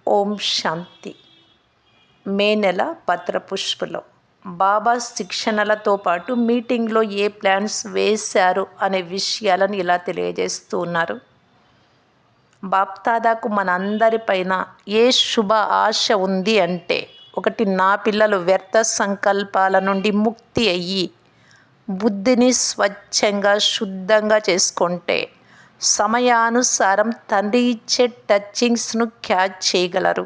ఓం శాంతి. మే నెల పత్రపుష్పలో బాబా శిక్షణలతో పాటు మీటింగ్లో ఏ ప్లాన్స్ వేశారు అనే విషయాలను ఇలా తెలియజేస్తూ ఉన్నారు. బాప్దాదాకు మనందరిపైన ఏ శుభ ఆశ ఉంది అంటే, ఒకటి, నా పిల్లలు వ్యర్థ సంకల్పాల నుండి ముక్తి అయ్యి బుద్ధిని స్వచ్ఛంగా శుద్ధంగా చేసుకుంటే సమయానుసారం తండ్రి ఇచ్చే టచింగ్స్ను క్యాచ్ చేయగలరు.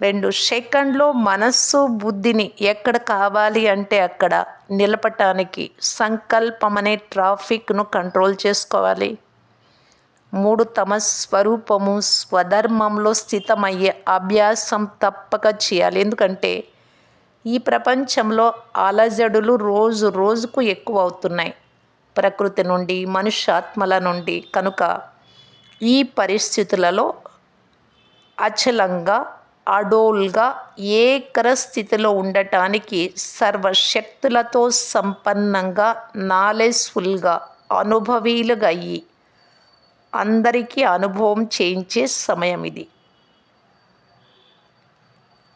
2, సెకండ్లో మనస్సు బుద్ధిని ఎక్కడ కావాలి అంటే అక్కడ నిలపటానికి సంకల్పం అనే ట్రాఫిక్ను కంట్రోల్ చేసుకోవాలి. 3, తమ స్వరూపము స్వధర్మంలో స్థితమయ్యే అభ్యాసం తప్పక చేయాలి. ఎందుకంటే ఈ ప్రపంచంలో అలజడులు రోజు రోజుకు ఎక్కువ అవుతున్నాయి, ప్రకృతి నుండి మనుష్యాత్మల నుండి. కనుక ఈ పరిస్థితులలో అచలంగా అడోల్గా ఏకర స్థితిలో ఉండటానికి సర్వశక్తులతో సంపన్నంగా నాలెడ్జ్ఫుల్గా అనుభవీలుగా అయ్యి అందరికీ అనుభవం చేయించే సమయం ఇది.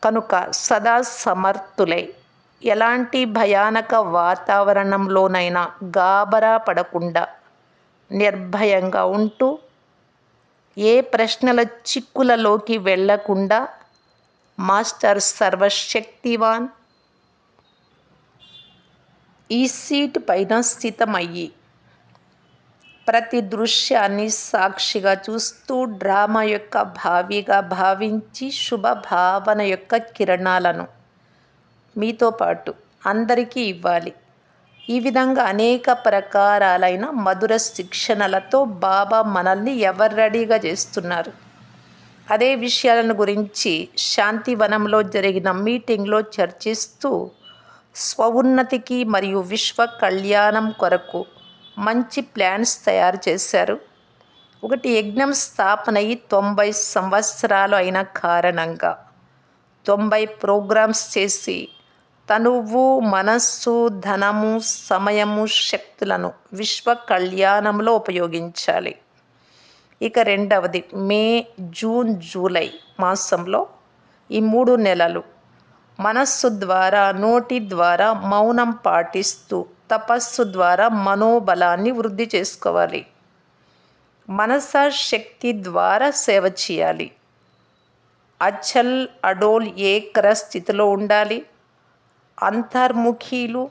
కనుక సదా సమర్థులై ఎలాంటి భయానక వాతావరణంలోనైనా గాబరా పడకుండా నిర్భయంగా ఉంటూ ఏ ప్రశ్నల చిక్కులలోకి వెళ్లకుండా మాస్టర్ సర్వశక్తివాన్ ఈ సీట్ పైన స్థితమయ్యి ప్రతి దృశ్యాన్ని సాక్షిగా చూస్తూ డ్రామా యొక్క భావిగా భావించి శుభభావన యొక్క కిరణాలను మీతో పాటు అందరికీ ఇవ్వాలి. ఈ విధంగా అనేక ప్రకారాలైన మధుర శిక్షణలతో బాబా మనల్ని ఎవరు రెడీగా చేస్తున్నారు. అదే విషయాలను గురించి శాంతివనంలో జరిగిన మీటింగ్లో చర్చిస్తూ స్వోన్నతికి మరియు విశ్వ కళ్యాణం కొరకు మంచి ప్లాన్స్ తయారు చేశారు. ఒకటి, యజ్ఞం స్థాపన అయి 90 సంవత్సరాలు అయిన కారణంగా 90 ప్రోగ్రామ్స్ చేసి తనువు, మనస్సు, ధనము, సమయము, శక్తులను విశ్వ కళ్యాణంలో ఉపయోగించాలి. ఇక రెండవది, మే, జూన్, జూలై మాసంలో ఈ 3 నెలలు మనస్సు ద్వారా, నోటి ద్వారా మౌనం పాటిస్తూ తపస్సు ద్వారా మనోబలాన్ని వృద్ధి చేసుకోవాలి. మనసా శక్తి ద్వారా సేవ చేయాలి. అచల్ అడోల్ ఏకర స్థితిలో ఉండాలి. అంతర్ముఖీలు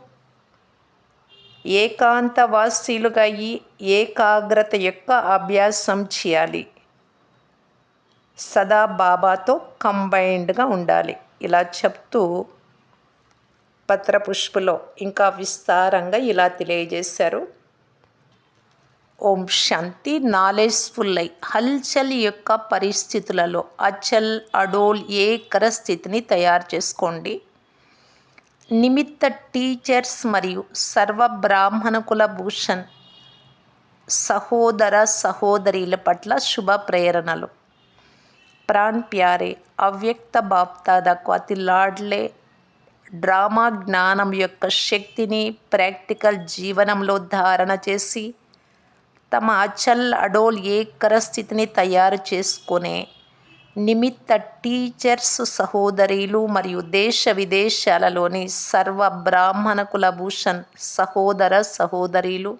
ఏకాంతవాసీలుగా అయ్యి ఏకాగ్రత యొక్క అభ్యాసం చేయాలి. సదా బాబాతో కంబైన్డ్గా ఉండాలి. ఇలా చెప్తూ పత్రపుష్పలో ఇంకా విస్తారంగా ఇలా తెలియజేశారు. ఓం శాంతి. నాలెడ్జ్ఫుల్ అయి హల్చల్ యొక్క పరిస్థితులలో అచల్ అడోల్ ఏకర స్థితిని తయారు చేసుకోండి. నిమిత్త టీచర్స్ మరియు సర్వ బ్రాహ్మణ కుల భూషణ్ సహోదర సహోదరీల పట్ల శుభ ప్రేరణలు. ప్రాణ్ ప్యారే అవ్యక్త బాప్దాదాకు అతి లాడ్లే డ్రామా జ్ఞానం యొక్క శక్తిని ప్రాక్టికల్ జీవనంలో ధారణ చేసి తమ అచల్ అడోల్ ఏకర స్థితిని తయారు చేసుకునే నిమిత్త టీచర్స్ సహోదరీలు మరియు దేశ విదేశాలలోని సర్వ బ్రాహ్మణ కులభూషణ్ సహోదర సహోదరీలు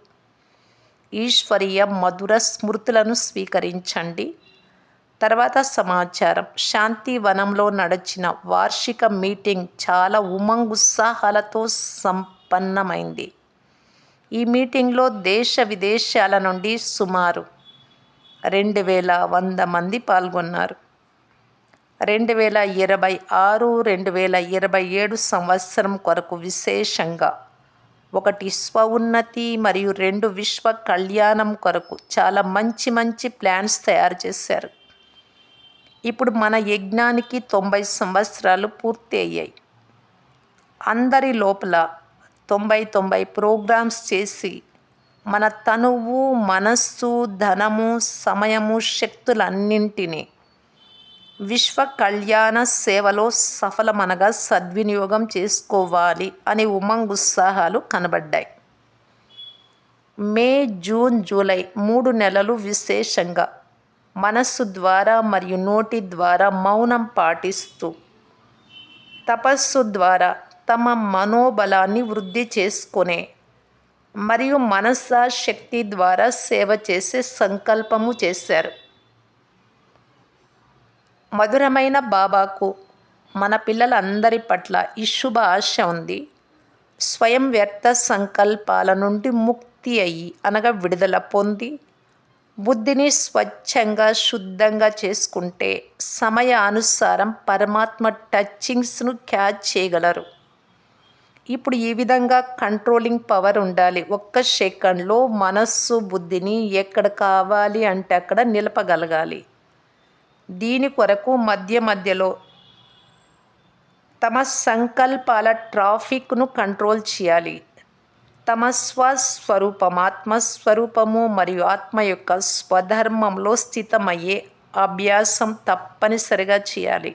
ఈశ్వరీయ మధుర స్మృతులను స్వీకరించండి. తర్వాత సమాచారం. శాంతివనంలో నడిచిన వార్షిక మీటింగ్ చాలా ఉమంగ్ ఉత్సాహాలతో సంపన్నమైంది. ఈ మీటింగ్లో దేశ విదేశాల నుండి సుమారు 2100 మంది పాల్గొన్నారు. 2026, 2027 సంవత్సరం కొరకు విశేషంగా 1 స్వోన్నతి మరియు 2 విశ్వ కళ్యాణం కొరకు చాలా మంచి మంచి ప్లాన్స్ తయారు చేశారు. ఇప్పుడు మన యజ్ఞానికి 90 సంవత్సరాలు పూర్తి అయ్యాయి. అందరి లోపల 90 ప్రోగ్రామ్స్ చేసి మన తనువు, మనస్సు, ధనము, సమయము, శక్తులన్నింటినీ విశ్వ కళ్యాణ సేవలో సఫలమనగా సద్వినియోగం చేసుకోవాలి అనే ఉమంగ్ ఉత్సాహాలు కనబడ్డాయి. మే, జూన్, జూలై 3 నెలలు విశేషంగా మనస్సు ద్వారా మరియు నోటి ద్వారా మౌనం పాటిస్తూ తపస్సు ద్వారా తమ మనోబలాన్ని వృద్ధి చేసుకునే మరియు మనసా శక్తి ద్వారా సేవ చేసే సంకల్పము చేశారు. మధురమైన బాబాకు మన పిల్లలందరి పట్ల ఈ శుభ ఆశ ఉంది. స్వయం వ్యర్థ సంకల్పాల నుండి ముక్తి అయ్యి అనగా విడుదల పొంది బుద్ధిని స్వచ్ఛంగా శుద్ధంగా చేసుకుంటే సమయానుసారం పరమాత్మ టచింగ్స్ను క్యాచ్ చేయగలరు. ఇప్పుడు ఈ విధంగా కంట్రోలింగ్ పవర్ ఉండాలి. ఒక్క సెకండ్లో మనస్సు బుద్ధిని ఎక్కడ కావాలి అంటే అక్కడ నిలపగలగాలి. దీని కొరకు మధ్య మధ్యలో తమ సంకల్పాల ట్రాఫిక్ను కంట్రోల్ చేయాలి. తమ స్వస్వరూపం ఆత్మస్వరూపము మరియు ఆత్మ యొక్క స్వధర్మంలో స్థితమయ్యే అభ్యాసం తప్పనిసరిగా చేయాలి.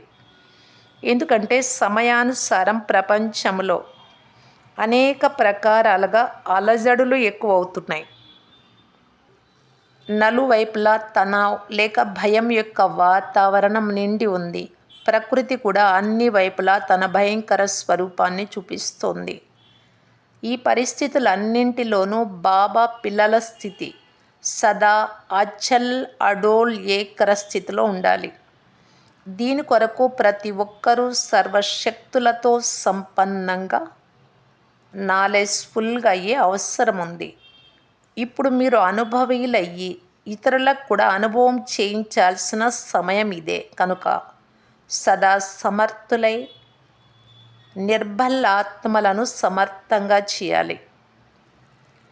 ఎందుకంటే సమయానుసారం ప్రపంచంలో అనేక ప్రకారాలుగా అలజడులు ఎక్కువ అవుతున్నాయి. నలువైపులా తనావ్ లేక భయం యొక్క వాతావరణం నిండి ఉంది. ప్రకృతి కూడా అన్ని వైపులా తన భయంకర స్వరూపాన్ని చూపిస్తోంది. ఈ పరిస్థితులన్నింటిలోనూ బాబా పిల్లల స్థితి సదా అచల్ అడోల్ ఏకర స్థితిలో ఉండాలి. దీని కొరకు ప్రతి ఒక్కరూ సర్వశక్తులతో సంపన్నంగా నాలెడ్జ్ఫుల్గా అయ్యే అవసరం ఉంది. ఇప్పుడు మీరు అనుభవీలయ్యి ఇతరులకు కూడా అనుభవం చేయించాల్సిన సమయం ఇదే. కనుక సదా సమర్థులై నిర్బల ఆత్మలను సమర్థంగా చేయాలి.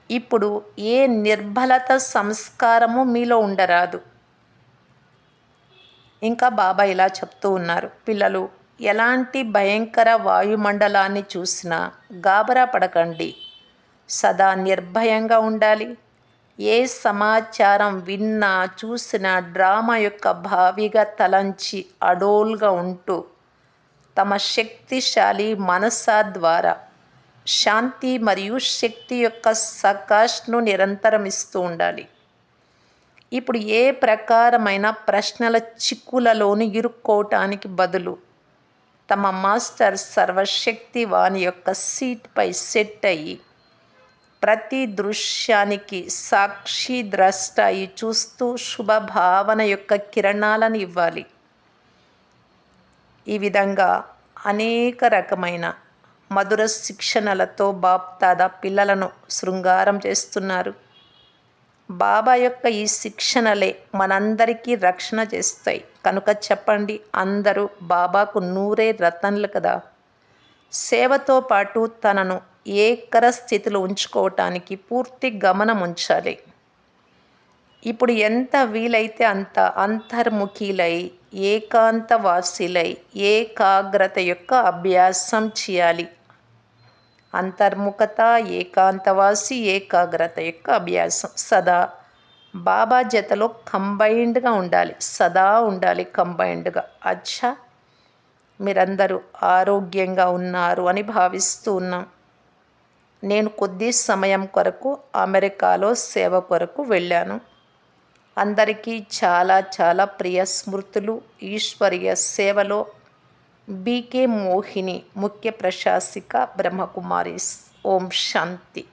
ఇప్పుడు ఏ నిర్బలత సంస్కారము మీలో ఉండరాదు. ఇంకా బాబా ఇలా చెప్తూ ఉన్నారు, పిల్లలు ఎలాంటి భయంకర వాయుమండలాన్ని చూసినా గాబరా పడకండి. సదా నిర్భయంగా ఉండాలి. ఏ సమాచారం విన్నా చూసినా డ్రామా యొక్క భావిగా తలంచి అడోల్గా ఉంటూ తమ శక్తిశాలి మనసా ద్వారా శాంతి మరియు శక్తి యొక్క సకాష్ను నిరంతరం ఇస్తూ ఉండాలి. ఇప్పుడు ఏ ప్రకారమైన ప్రశ్నల చిక్కులలోని ఇరుక్కోవటానికి బదులు తమ మాస్టర్ సర్వశక్తి వాని యొక్క సీట్పై సెట్ అయ్యి ప్రతి దృశ్యానికి సాక్షి ద్రష్ట అయి చూస్తూ శుభభావన యొక్క కిరణాలను ఇవ్వాలి. ఈ విధంగా అనేక రకమైన మధుర శిక్షణలతో బాప్దాదా పిల్లలను శృంగారం చేస్తున్నారు. బాబా యొక్క ఈ శిక్షణలే మనందరికీ రక్షణ చేస్తాయి. కనుక చెప్పండి, అందరూ బాబాకు నూరే రతన్లు కదా. సేవతో పాటు తనను ఏకర స్థితిలో ఉంచుకోవటానికి పూర్తి గమనం ఉంచాలి. ఇప్పుడు ఎంత వీలైతే అంత అంతర్ముఖీలై ఏకాంతవాసిలై ఏకాగ్రత యొక్క అభ్యాసం చేయాలి. అంతర్ముఖత, ఏకాంతవాసి, ఏకాగ్రత యొక్క అభ్యాసం సదా బాబా జతలో కంబైన్డ్గా ఉండాలి. సదా ఉండాలి కంబైన్డ్గా. అచ్చా, మీరందరూ ఆరోగ్యంగా ఉన్నారు అని భావిస్తూ ఉన్నాం. నేను కొద్ది సమయం కొరకు అమెరికాలో సేవ కొరకు వెళ్ళాను. అందరికీ చాలా చాలా ప్రియ స్మృతులు. ఈశ్వరీయ సేవలో బీకే మోహిని, ముఖ్య ప్రశాసిక, బ్రహ్మకుమారీస్. ఓం శాంతి.